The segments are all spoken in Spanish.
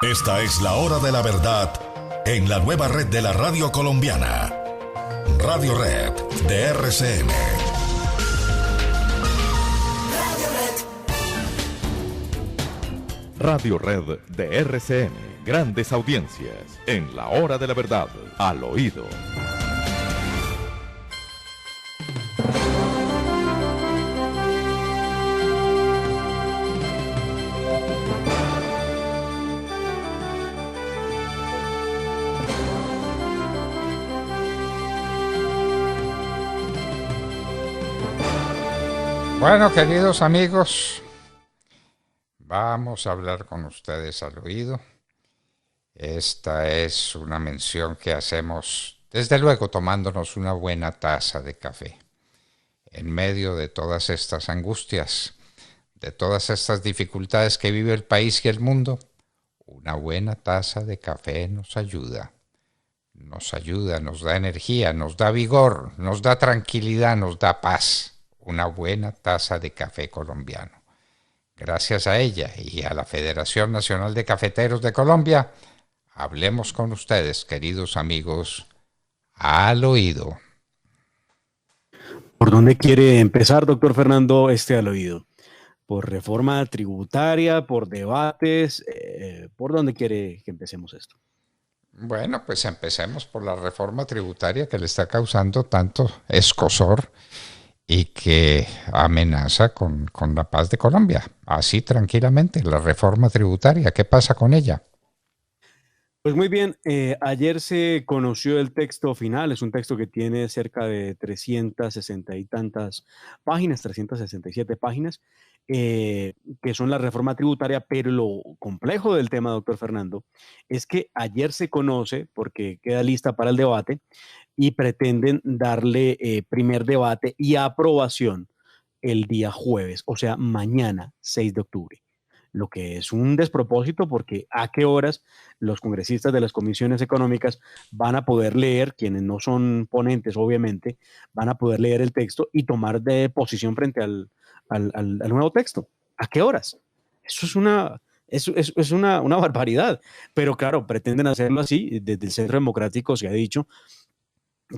Esta es la hora de la verdad en la nueva red de la radio colombiana. Radio Red de RCN. Radio Red de RCN. Grandes audiencias en la hora de la verdad, al oído. Bueno, queridos amigos, vamos a hablar con ustedes al oído. Esta es una mención que hacemos, desde luego, tomándonos una buena taza de café. En medio de todas estas angustias, de todas estas dificultades que vive el país y el mundo, una buena taza de café nos ayuda, nos da energía, nos da vigor, nos da tranquilidad, nos da paz. Una buena taza de café colombiano. Gracias a ella y a la Federación Nacional de Cafeteros de Colombia, hablemos con ustedes, queridos amigos, al oído. ¿Por dónde quiere empezar, doctor Fernando, al oído? ¿Por reforma tributaria, por debates? ¿Por dónde quiere que empecemos esto? Bueno, pues empecemos por la reforma tributaria que le está causando tanto escozor y que amenaza con la paz de Colombia. Así tranquilamente, la reforma tributaria, ¿qué pasa con ella? Pues muy bien, ayer se conoció el texto final, es un texto que tiene cerca de 360 y tantas páginas, 367 páginas, que son la reforma tributaria, pero lo complejo del tema, doctor Fernando, es que ayer se conoce, porque queda lista para el debate, y pretenden darle primer debate y aprobación el día jueves, o sea, mañana, 6 de octubre. Lo que es un despropósito porque a qué horas los congresistas de las comisiones económicas van a poder leer, quienes no son ponentes obviamente, van a poder leer el texto y tomar de posición frente al nuevo texto. ¿A qué horas? Eso es una barbaridad. Pero claro, pretenden hacerlo así. Desde el Centro Democrático se ha dicho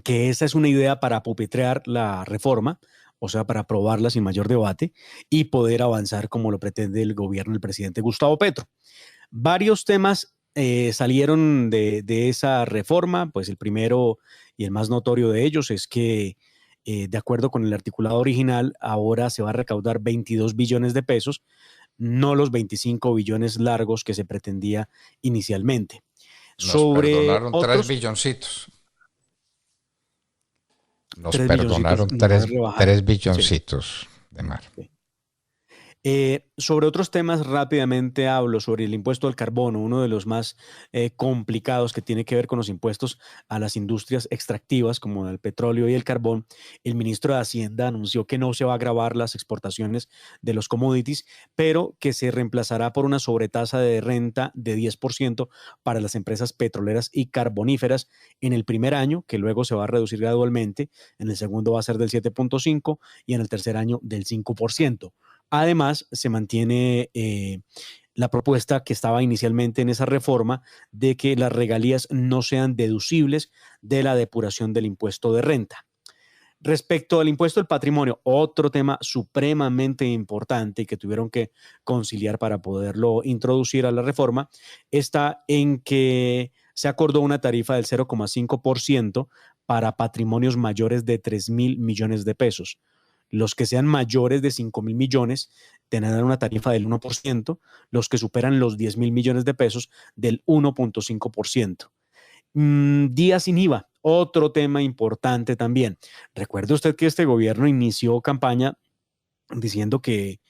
que esa es una idea para pupetrear la reforma, o sea, para aprobarla sin mayor debate y poder avanzar como lo pretende el gobierno del presidente Gustavo Petro. Varios temas salieron de esa reforma, pues el primero y el más notorio de ellos es que de acuerdo con el articulado original, ahora se va a recaudar 22 billones de pesos, no los 25 billones largos que se pretendía inicialmente. Nos perdonaron 3 billoncitos. Nos 3 perdonaron billoncitos, 3 billoncitos sí. de mar. Sí. Sobre otros temas rápidamente hablo sobre el impuesto al carbono, uno de los más complicados que tiene que ver con los impuestos a las industrias extractivas como el petróleo y el carbón. El ministro de Hacienda anunció que no se va a gravar las exportaciones de los commodities, pero que se reemplazará por una sobretasa de renta de 10% para las empresas petroleras y carboníferas en el primer año, que luego se va a reducir gradualmente, en el segundo va a ser del 7.5% y en el tercer año del 5%. Además, se mantiene la propuesta que estaba inicialmente en esa reforma de que las regalías no sean deducibles de la depuración del impuesto de renta. Respecto al impuesto del patrimonio, otro tema supremamente importante y que tuvieron que conciliar para poderlo introducir a la reforma, está en que se acordó una tarifa del 0,5% para patrimonios mayores de 3.000 millones de pesos. Los que sean mayores de 5.000 millones tendrán una tarifa del 1%, los que superan los 10.000 millones de pesos del 1.5%. Día sin IVA, otro tema importante también. Recuerde usted que este gobierno inició campaña diciendo que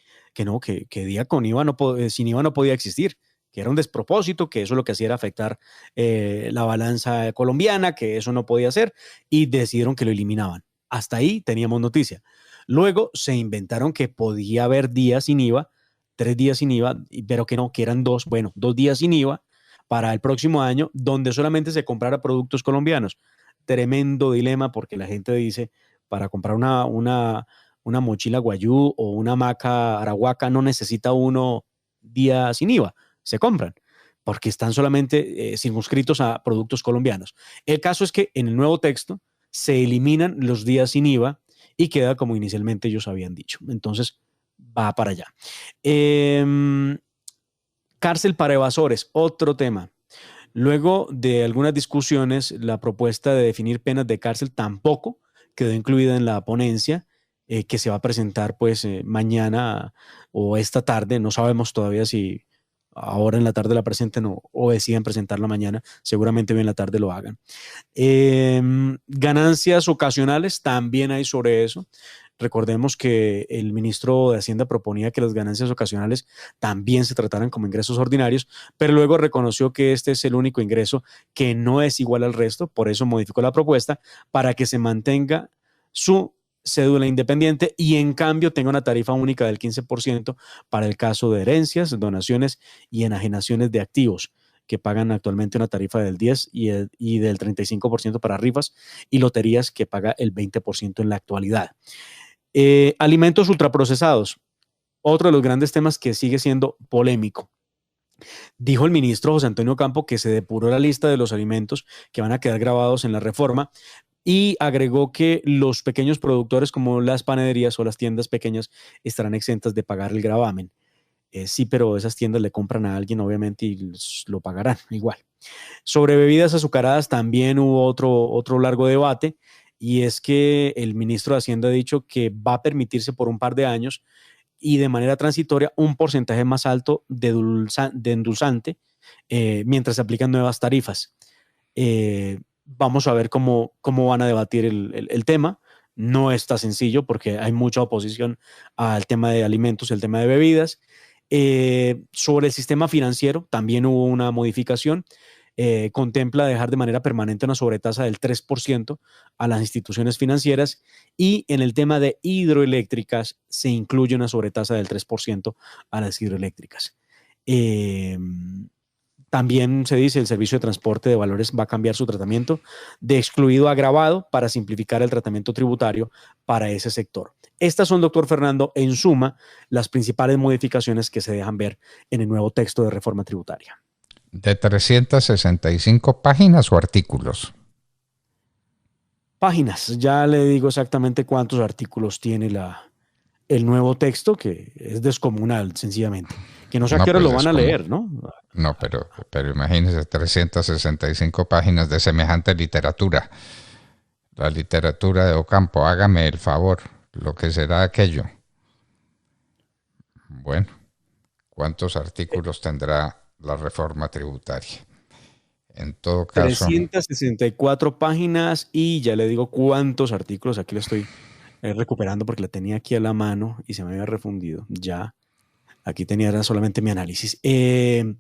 día con IVA sin IVA no podía existir, que era un despropósito, que eso lo que hacía era afectar la balanza colombiana, que eso no podía ser, y decidieron que lo eliminaban. Hasta ahí teníamos noticia. Luego se inventaron que podía haber días sin IVA, 3 días sin IVA, pero que no, que eran 2 días sin IVA para el próximo año, donde solamente se comprara productos colombianos. Tremendo dilema porque la gente dice, para comprar una mochila guayú o una hamaca arahuaca no necesita uno día sin IVA, se compran. porque están solamente circunscritos a productos colombianos. El caso es que en el nuevo texto se eliminan los días sin IVA y queda como inicialmente ellos habían dicho. Entonces, va para allá. Cárcel para evasores, otro tema. Luego de algunas discusiones, la propuesta de definir penas de cárcel tampoco quedó incluida en la ponencia que se va a presentar pues mañana o esta tarde. No sabemos todavía si ahora en la tarde la presenten o deciden presentarla mañana. Seguramente bien en la tarde lo hagan. Ganancias ocasionales, también hay sobre eso. Recordemos que el ministro de Hacienda proponía que las ganancias ocasionales también se trataran como ingresos ordinarios, pero luego reconoció que este es el único ingreso que no es igual al resto, por eso modificó la propuesta para que se mantenga su cédula independiente y en cambio tenga una tarifa única del 15% para el caso de herencias, donaciones y enajenaciones de activos, que pagan actualmente una tarifa del 10 y del 35% para rifas y loterías, que paga el 20% en la actualidad. Alimentos ultraprocesados, otro de los grandes temas que sigue siendo polémico. Dijo el ministro José Antonio Campo que se depuró la lista de los alimentos que van a quedar grabados en la reforma y agregó que los pequeños productores como las panaderías o las tiendas pequeñas estarán exentas de pagar el gravamen. Sí, pero esas tiendas le compran a alguien obviamente y lo pagarán igual. Sobre bebidas azucaradas también hubo otro largo debate, y es que el ministro de Hacienda ha dicho que va a permitirse por un par de años y de manera transitoria un porcentaje más alto de endulzante mientras se aplican nuevas tarifas. Vamos a ver cómo van a debatir el tema. No está sencillo porque hay mucha oposición al tema de alimentos, el tema de bebidas. Sobre el sistema financiero también hubo una modificación. Contempla dejar de manera permanente una sobretasa del 3% a las instituciones financieras, y en el tema de hidroeléctricas se incluye una sobretasa del 3% a las hidroeléctricas. También se dice el servicio de transporte de valores va a cambiar su tratamiento de excluido a agravado para simplificar el tratamiento tributario para ese sector. Estas son, doctor Fernando, en suma, las principales modificaciones que se dejan ver en el nuevo texto de reforma tributaria. ¿De 365 páginas o artículos? Páginas, ya le digo exactamente cuántos artículos tiene el nuevo texto, que es descomunal, sencillamente. Que no sé a qué hora lo van a leer, ¿no? No, pero imagínese 365 páginas de semejante literatura. La literatura de Ocampo, hágame el favor, lo que será aquello. Bueno, ¿cuántos artículos tendrá la reforma tributaria? En todo caso, 364 páginas y ya le digo cuántos artículos. Aquí lo estoy recuperando porque la tenía aquí a la mano y se me había refundido. Ya, aquí tenía solamente mi análisis. El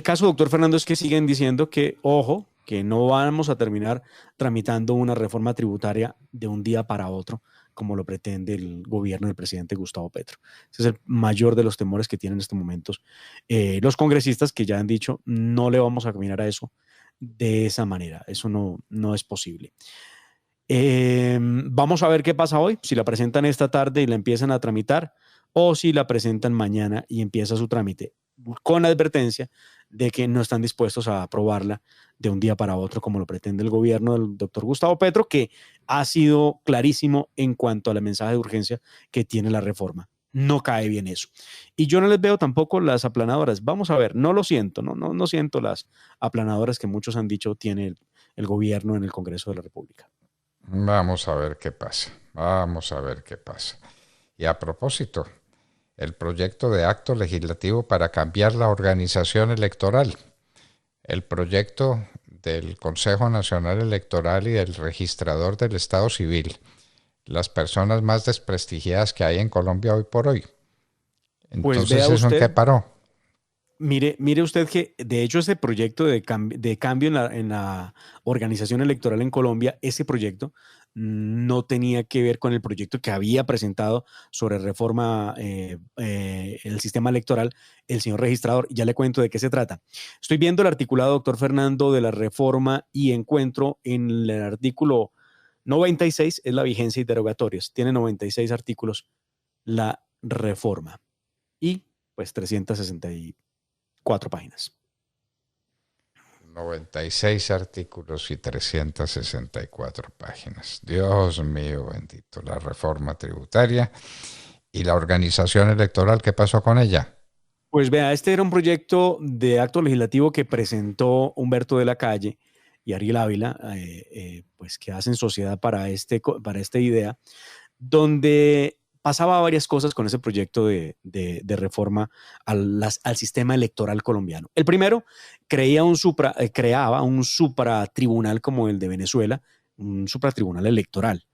caso, doctor Fernando, es que siguen diciendo que, ojo, que no vamos a terminar tramitando una reforma tributaria de un día para otro, como lo pretende el gobierno del presidente Gustavo Petro. Ese es el mayor de los temores que tienen en estos momentos los congresistas, que ya han dicho no le vamos a caminar a eso de esa manera. Eso no es posible. Vamos a ver qué pasa hoy, si la presentan esta tarde y la empiezan a tramitar, o si la presentan mañana y empieza su trámite, con la advertencia de que no están dispuestos a aprobarla de un día para otro como lo pretende el gobierno del doctor Gustavo Petro, que ha sido clarísimo en cuanto al mensaje de urgencia que tiene la reforma. No cae bien eso. Y yo no les veo tampoco las aplanadoras. Vamos a ver, no lo siento, no siento las aplanadoras que muchos han dicho tiene el gobierno en el Congreso de la República. Vamos a ver qué pasa. Vamos a ver qué pasa. Y a propósito, el proyecto de acto legislativo para cambiar la organización electoral, el proyecto del Consejo Nacional Electoral y del registrador del Estado Civil, las personas más desprestigiadas que hay en Colombia hoy por hoy. Entonces, pues vea ¿eso en qué paró? Mire usted que, de hecho, ese proyecto de cambio en la organización electoral en Colombia, ese proyecto no tenía que ver con el proyecto que había presentado sobre reforma el sistema electoral el señor registrador. Ya le cuento de qué se trata. Estoy viendo el articulado, doctor Fernando, de la reforma y encuentro en el artículo 96, es la vigencia y derogatorios. Tiene 96 artículos la reforma y pues 364 páginas. 96 artículos y 364 páginas. Dios mío bendito, la reforma tributaria y la organización electoral, ¿qué pasó con ella? Pues vea, este era un proyecto de acto legislativo que presentó Humberto de la Calle y Ariel Ávila, pues que hacen sociedad para esta idea, donde pasaba varias cosas con ese proyecto de reforma al sistema electoral colombiano. El primero creaba un supratribunal como el de Venezuela, un supratribunal electoral,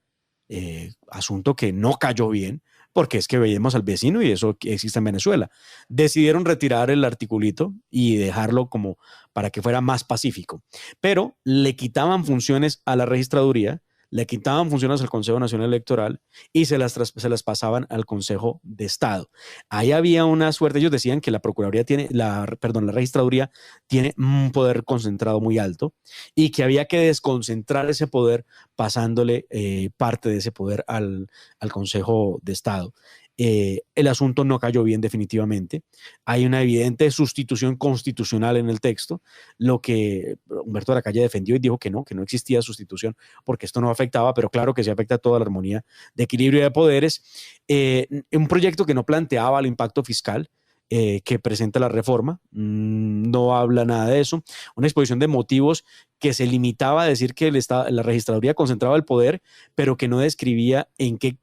asunto que no cayó bien, porque es que veíamos al vecino y eso existe en Venezuela. Decidieron retirar el articulito y dejarlo como para que fuera más pacífico, pero le quitaban funciones a la registraduría, le quitaban funciones al Consejo Nacional Electoral y se las pasaban al Consejo de Estado. Ahí había una suerte, ellos decían que la registraduría tiene un poder concentrado muy alto y que había que desconcentrar ese poder pasándole parte de ese poder al Consejo de Estado. El asunto no cayó bien definitivamente. Hay una evidente sustitución constitucional en el texto, lo que Humberto de la Calle defendió y dijo que no existía sustitución porque esto no afectaba, pero claro que sí afecta a toda la armonía de equilibrio de poderes. Un proyecto que no planteaba el impacto fiscal que presenta la reforma, no habla nada de eso. Una exposición de motivos que se limitaba a decir que la registraduría concentraba el poder, pero que no describía en qué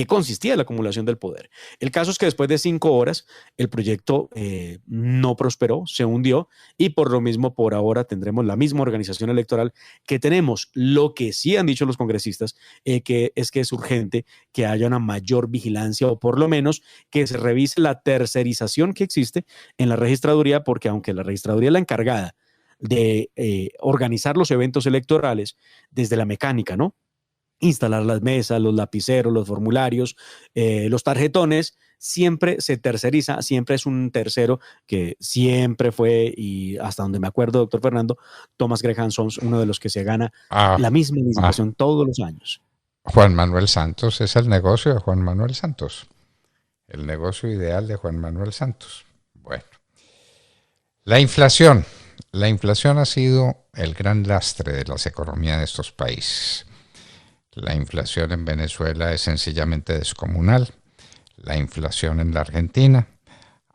consistía la acumulación del poder. El caso es que después de 5 horas el proyecto no prosperó, se hundió y por lo mismo por ahora tendremos la misma organización electoral que tenemos. Lo que sí han dicho los congresistas que es urgente que haya una mayor vigilancia o por lo menos que se revise la tercerización que existe en la registraduría, porque aunque la registraduría es la encargada de organizar los eventos electorales desde la mecánica, ¿no? Instalar las mesas, los lapiceros, los formularios, los tarjetones, siempre se terceriza, siempre es un tercero que siempre fue, y hasta donde me acuerdo, doctor Fernando, Thomas Graham Sons, uno de los que se gana la misma licitación todos los años. Juan Manuel Santos es el negocio de Juan Manuel Santos, el negocio ideal de Juan Manuel Santos. Bueno, la inflación ha sido el gran lastre de las economías de estos países. La inflación en Venezuela es sencillamente descomunal. La inflación en la Argentina.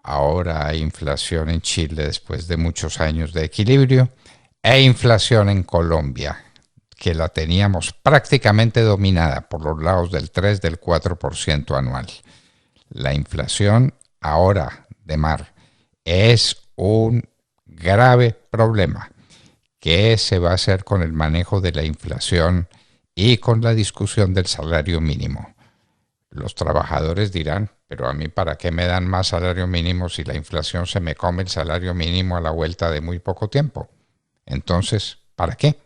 Ahora hay inflación en Chile después de muchos años de equilibrio. E inflación en Colombia, que la teníamos prácticamente dominada por los lados del 3, del 4% anual. La inflación ahora de mar es un grave problema. ¿Qué se va a hacer con el manejo de la inflación y con la discusión del salario mínimo? Los trabajadores dirán, pero a mí ¿para qué me dan más salario mínimo si la inflación se me come el salario mínimo a la vuelta de muy poco tiempo? Entonces, ¿para qué?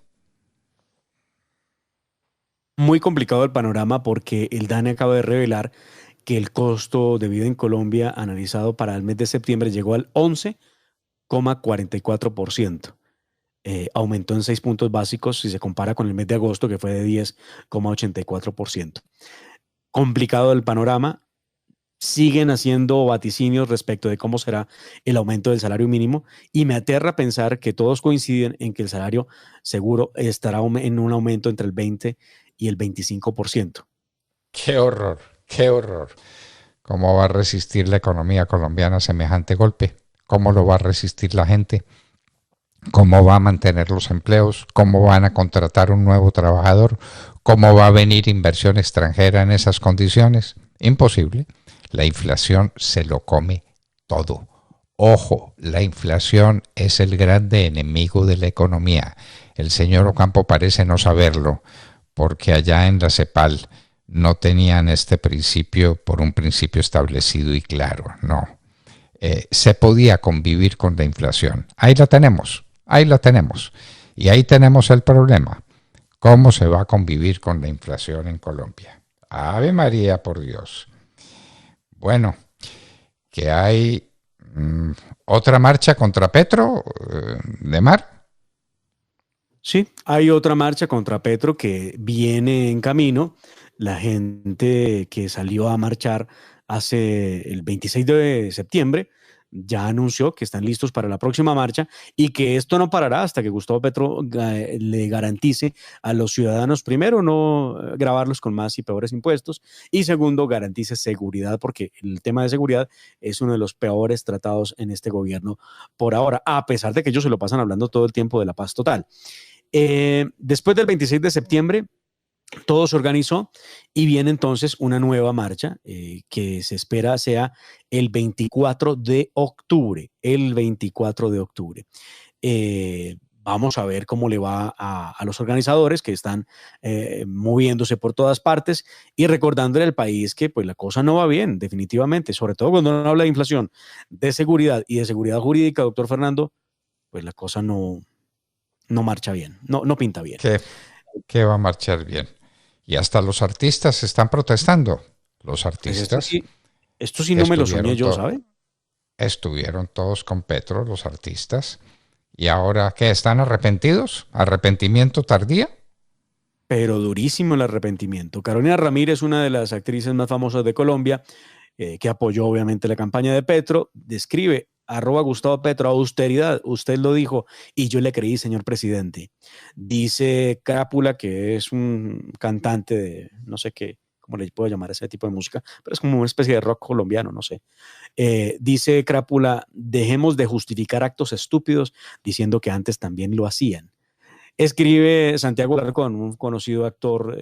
Muy complicado el panorama porque el DANE acaba de revelar que el costo de vida en Colombia analizado para el mes de septiembre llegó al 11,44%. Aumentó en 6 puntos básicos si se compara con el mes de agosto, que fue de 10,84%. Complicado el panorama. Siguen haciendo vaticinios respecto de cómo será el aumento del salario mínimo y me aterra pensar que todos coinciden en que el salario seguro estará en un aumento entre el 20 y el 25%. ¡Qué horror! ¡Qué horror! ¿Cómo va a resistir la economía colombiana semejante golpe? ¿Cómo lo va a resistir la gente? ¿Cómo va a mantener los empleos? ¿Cómo van a contratar un nuevo trabajador? ¿Cómo va a venir inversión extranjera en esas condiciones? Imposible. La inflación se lo come todo. Ojo, la inflación es el grande enemigo de la economía. El señor Ocampo parece no saberlo, porque allá en la CEPAL no tenían este principio por un principio establecido y claro, no. Se podía convivir con la inflación. Ahí la tenemos. Y ahí tenemos el problema. ¿Cómo se va a convivir con la inflación en Colombia? Ave María, por Dios. Bueno, que hay otra marcha contra Petro de mar. Sí, hay otra marcha contra Petro que viene en camino. La gente que salió a marchar hace el 26 de septiembre ya anunció que están listos para la próxima marcha y que esto no parará hasta que Gustavo Petro le garantice a los ciudadanos, primero, no gravarlos con más y peores impuestos, y segundo, garantice seguridad, porque el tema de seguridad es uno de los peores tratados en este gobierno por ahora, a pesar de que ellos se lo pasan hablando todo el tiempo de la paz total. Después del 26 de septiembre, todo se organizó y viene entonces una nueva marcha que se espera sea el 24 de octubre. El 24 de octubre. Vamos a ver cómo le va a los organizadores que están moviéndose por todas partes y recordándole al país que pues la cosa no va bien, definitivamente, sobre todo cuando uno habla de inflación, de seguridad y de seguridad jurídica, doctor Fernando, pues la cosa no marcha bien, no pinta bien. ¿Qué va a marchar bien? Y hasta los artistas esttan protestando. Los artistas. Pues esto sí no me lo soñé yo, ¿sabe? Estuvieron todos con Petro, los artistas. ¿Y ahora qué? ¿Están arrepentidos? ¿Arrepentimiento tardío? Pero durísimo el arrepentimiento. Carolina Ramírez, una de las actrices más famosas de Colombia, que apoyó obviamente la campaña de Petro, describe @Gustavo Petro, austeridad, usted lo dijo y yo le creí, señor presidente. Dice Crápula, que es un cantante de no sé qué, cómo le puedo llamar a ese tipo de música, pero es como una especie de rock colombiano, no sé. Dice Crápula, dejemos de justificar actos estúpidos diciendo que antes también lo hacían. Escribe Santiago Alarcón, un conocido actor,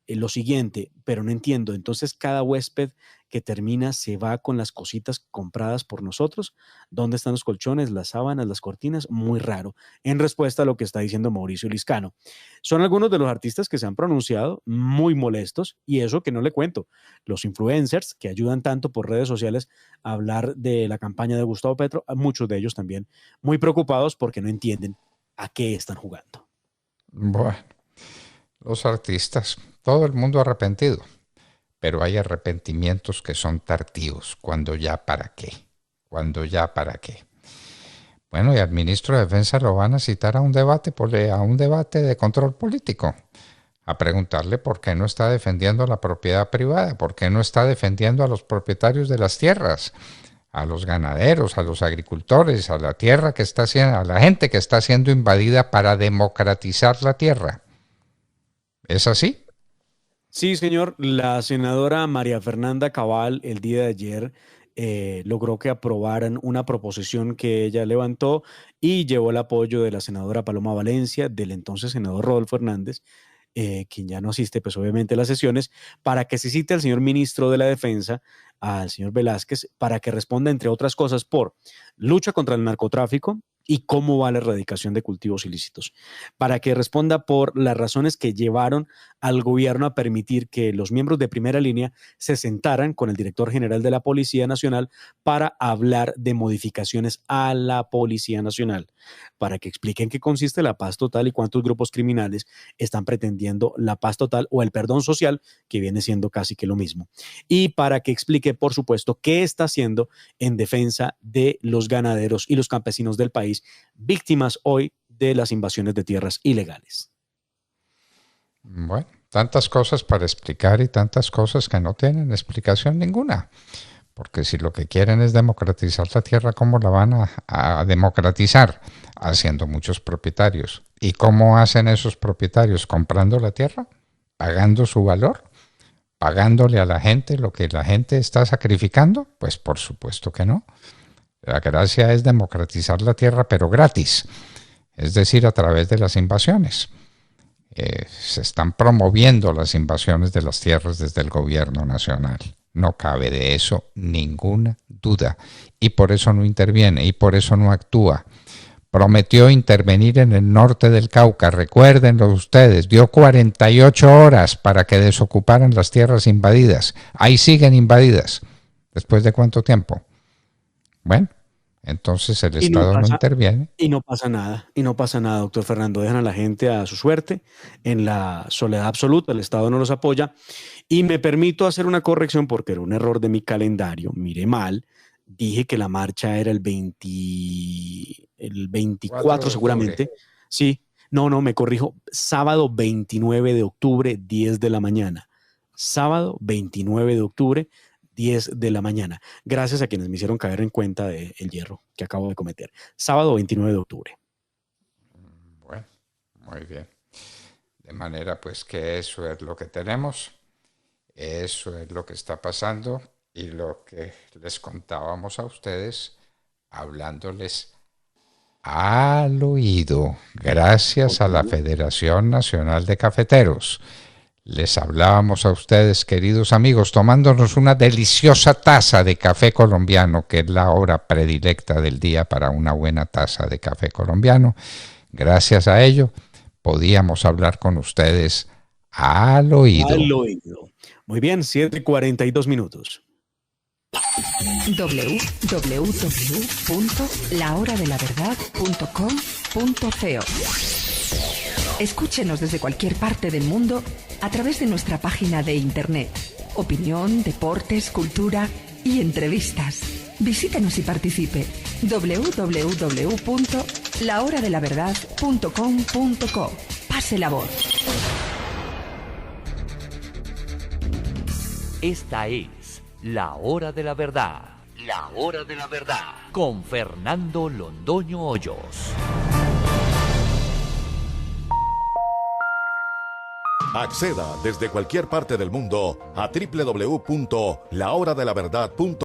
lo siguiente, pero no entiendo, entonces cada huésped que termina se va con las cositas compradas por nosotros. ¿Dónde están los colchones, las sábanas, las cortinas? Muy raro, en respuesta a lo que está diciendo Mauricio Liscano. Son algunos de los artistas que se han pronunciado muy molestos, y eso que no le cuento, los influencers que ayudan tanto por redes sociales a hablar de la campaña de Gustavo Petro, muchos de ellos también muy preocupados porque no entienden a qué están jugando. Bueno, los artistas, todo el mundo arrepentido, pero hay arrepentimientos que son tardíos, cuando ya para qué. Bueno, y al ministro de Defensa lo van a citar a un debate de control político, a preguntarle por qué no está defendiendo la propiedad privada, por qué no está defendiendo a los propietarios de las tierras, a los ganaderos, a los agricultores, a la tierra que está siendo, a la gente que está siendo invadida para democratizar la tierra. ¿Es así? Sí, señor. La senadora María Fernanda Cabal el día de ayer logró que aprobaran una proposición que ella levantó y llevó el apoyo de la senadora Paloma Valencia, del entonces senador Rodolfo Hernández, quien ya no asiste pues obviamente a las sesiones, para que se cite al señor ministro de la Defensa, al señor Velázquez, para que responda, entre otras cosas, por lucha contra el narcotráfico y cómo va la erradicación de cultivos ilícitos, para que responda por las razones que llevaron al gobierno a permitir que los miembros de primera línea se sentaran con el director general de la Policía Nacional para hablar de modificaciones a la Policía Nacional, para que expliquen qué consiste la paz total y cuántos grupos criminales están pretendiendo la paz total o el perdón social, que viene siendo casi que lo mismo, y para que explique, por supuesto, qué está haciendo en defensa de los ganaderos y los campesinos del país, víctimas hoy de las invasiones de tierras ilegales. Bueno, tantas cosas para explicar y tantas cosas que no tienen explicación ninguna. Porque si lo que quieren es democratizar la tierra, ¿cómo la van a democratizar? Haciendo muchos propietarios. ¿Y cómo hacen esos propietarios? ¿Comprando la tierra? ¿Pagando su valor? ¿Pagándole a la gente lo que la gente está sacrificando? Pues por supuesto que no. La gracia es democratizar la tierra, pero gratis. Es decir, a través de las invasiones. Se están promoviendo las invasiones de las tierras desde el gobierno nacional. No cabe de eso ninguna duda. Y por eso no interviene, y por eso no actúa. Prometió intervenir en el norte del Cauca, recuérdenlo ustedes, dio 48 horas para que desocuparan las tierras invadidas. Ahí siguen invadidas. ¿Después de cuánto tiempo? Bueno, entonces el Estado no interviene. Y no pasa nada, doctor Fernando. Dejan a la gente a su suerte, en la soledad absoluta, el Estado no los apoya. Y me permito hacer una corrección porque era un error de mi calendario, miré mal. Dije que la marcha era el 24 seguramente. Sí, no, me corrijo. Sábado 29 de octubre, 10 de la mañana. Sábado 29 de octubre, 10 de la mañana. Gracias a quienes me hicieron caer en cuenta del hierro que acabo de cometer. Sábado 29 de octubre. Bueno, muy bien. De manera pues que eso es lo que tenemos, eso es lo que está pasando y lo que les contábamos a ustedes, hablándoles al oído, gracias a la Federación Nacional de Cafeteros. Les hablábamos a ustedes, queridos amigos, tomándonos una deliciosa taza de café colombiano, que es la hora predilecta del día para una buena taza de café colombiano. Gracias a ello, podíamos hablar con ustedes al oído. Al oído. Muy bien, 7:42 minutos. www.lahoradelaverdad.com.co. Escúchenos desde cualquier parte del mundo a través de nuestra página de internet. Opinión, deportes, cultura y entrevistas. Visítenos y participe. www.lahoradelaverdad.com.co. Pase la voz. Esta es La Hora de la Verdad. La Hora de la Verdad. Con Fernando Londoño Hoyos. Acceda desde cualquier parte del mundo a www.lahoradelaverdad.com.